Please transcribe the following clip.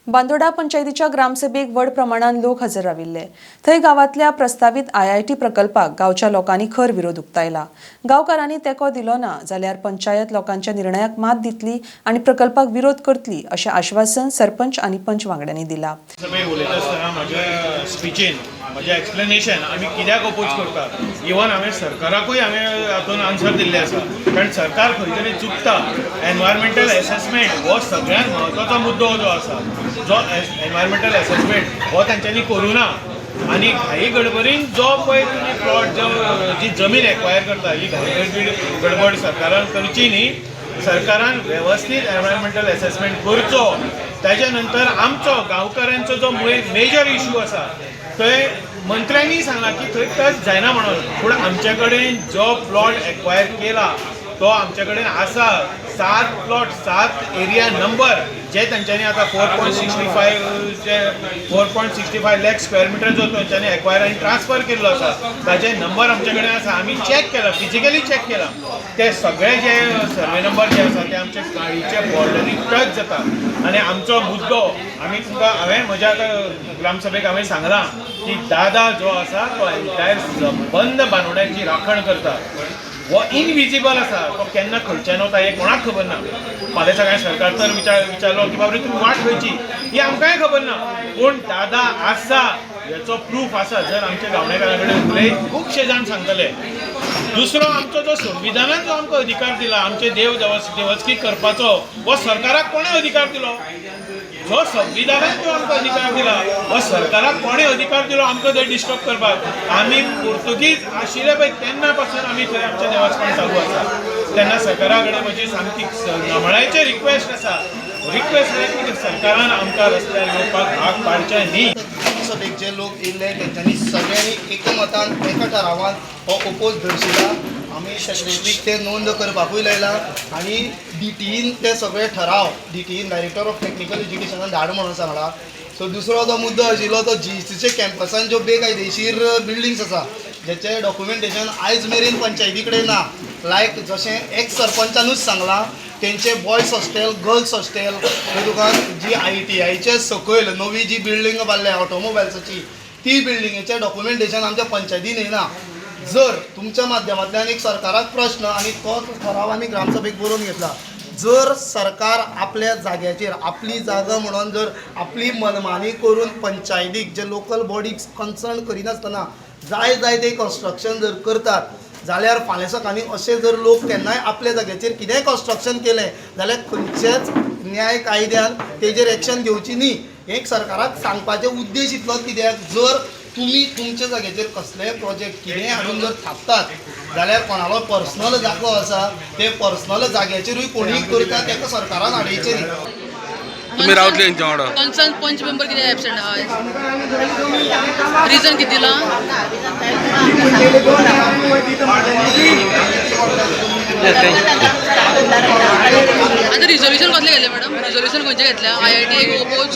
बांदोडा पंचायतीच्या ग्रामसभेक व्हड प्रमाणात लोक हजर राविल्ले। थंय गावातल्या प्रस्तावित IIT प्रकल्पाक गावच्या लोकांनी खर विरोध उक्तायला। गावकारांनी तेको दिलो ना जाल्यार पंचायत लोकांच्या निर्णयाक मात दितली आणि प्रकल्पाक विरोध करतली अशें आश्वासन सरपंच आणि पंच वांगड्यांनी दिला। माझे एक्सप्लेनेशन आम्ही कित्याक अपोज करता, इवन हांवें सरकाराकूय हांवें हातून आन्सर दिल्ले आसा, कारण सरकार खंय तरी चुकता। एनवायरमेंटल असेसमेंट हो सगळ्यात म्हत्वाचो मुद्दो जो आसा, जो एनवायरमेंटल असेसमेंट हो तांच्यांनी करूं ना आणि घाई गडबडीन जो पळय तुमी प्लॉट जी जमीन एक्वायर करता ही घाई गडबड सरकारान करची न्ही। सरकारान वेवस्थीत एनवायरमेंटल असेसमेंट करचो, ताच्या नंतर आमचो गांवकारांचो जो मेजर इश्यू आसा थंय मंत्र्यांनी सांगला की थंय टच जायना म्हणून, पूण आमचे कडेन जो प्लॉट एक्वायर केला तो आमचे कडेन आसा। 7 प्लॉट 7 एरिया नंबर जे तांच्यांनी आता 4.65 लाख स्क्वेअर मीटर जो तांच्यांनी एक्वायर आनी ट्रान्सफर केल्लो आसा ताचे नंबर आमचे कडेन आसा। आमी चॅक केला, फिजिकली चॅक केला, ते सगळे जे सर्वे नंबर जे आसा ते आमचे गाडीचे बॉर्डरी टच जाता। आणि आमचो मुद्दो आमी तुमकां हांवें म्हज्या ग्रामसभेक हांवें सांगलां की दादा जो आसा तो एंटायर बंद बांदोड्याची राखण करता, वो इनविजिबल आसा, तो केन्ना खंयच्यान वता हे कोणाक खबर ना। फाल्यां सकाळीं सरकार तर विचारलो की बाबा तुम्ही वाट खंयची ही आमकांय खबर ना, पूण दादा आसा हेचो प्रूफ आसा। जर आमच्या गांवडेकारां कडेन उलयत खूबशे जाण सांगतले। दुसरो आमचो जो संविधानान जो आमकां अधिकार दिला आमचे देव देवचकी करपाचो, वो सरकाराक कोणें अधिकार दिलो? जो संविधानान जो आमकां अधिकार दिला वो सरकाराक कोणें अधिकार दिलो आमकां थंय डिस्टर्ब करपाक? आमी पुर्तुगीज आशिल्ले पळय तेन्ना पासून आमी थंय आमचें देवाचपण चालू आसा। तेन्ना सरकारा कडेन म्हजी सामकी नमळायेची रिक्वेस्ट आसा, की सरकारान आमकां रस्त्यार येवपाक भाग पाडचें न्ही। सभेक जे लोक येयल्ले तेंच्यांनी सगळ्यांनी एकमतान एका ठरावान हो ओपोज दर्शिला। आमी सेक्रेटरीक ते नोंद करपाकूय लायला आणि DTEन ते सगळे ठराव DTEन डायरेक्टर ऑफ टेक्निकल एज्युकेशनान धाड म्हणून सांगला। सो दुसरो जो मुद्दो आशिल्लो तो GECचे कॅम्पसान ज्यो बेकायदेशीर बिल्डिंग्स आसा जेचे डॉक्युमेंटेशन आयज मेरेन पंचायती कडेन ना, लायक जशें एक्स सरपंचानूच सांगलां तेंचे बॉयज हॉस्टेल गर्ल्स हॉस्टेल तुका जी ITIचे सकयल नवी जी बिल्डींग बांदल्या ऑटोमोबायल्साची ती बिल्डिंगेचे डॉक्युमेंटेशन आमच्या पंचायतीन येना। जर तुमच्या माध्यमांतल्यान एक सरकाराक प्रश्न आणि तोच ठराव आमी ग्रामसभेक बरोवन घेतला, जर सरकार आपल्या जाग्याचेर आपली जागा म्हणून जर आपली मनमानी करून पंचायतीक जे लोकल बॉडीक कन्सर्न करिनासतना जाय ते कन्स्ट्रक्शन जर करतात जाल्यार फाल्यां सकाळी असे जर लोक केन्नाय आपल्या जाग्याचेर कितेंय कन्स्ट्रक्शन केलें जाल्यार खंयचेच न्याय कायद्यान तेजेर एक्शन घेवची न्ही। एक सरकाराक सांगपाचें उद्देश इतलोच, कित्याक जर तुम्ही तुमच्या जाग्याचेर कसलेय प्रोजेक्ट कितेंय हाडून जर थापतात जाल्यार कोणालो पर्सनल जागो आसा ते पर्सनल जाग्याचेरूय कोणीय करता तेका सरकारान आडयचें न्ही। तुम्ही रावतले यांच्या वांगडा कन्सर्न पंच मेंबर किती ॲब्सेंट आहात? रिझन किती दिला? आता रिझोल्युशन कसले घेतले मॅडम? रिझोल्युशन खंयचे घेतल्या? IIT oppose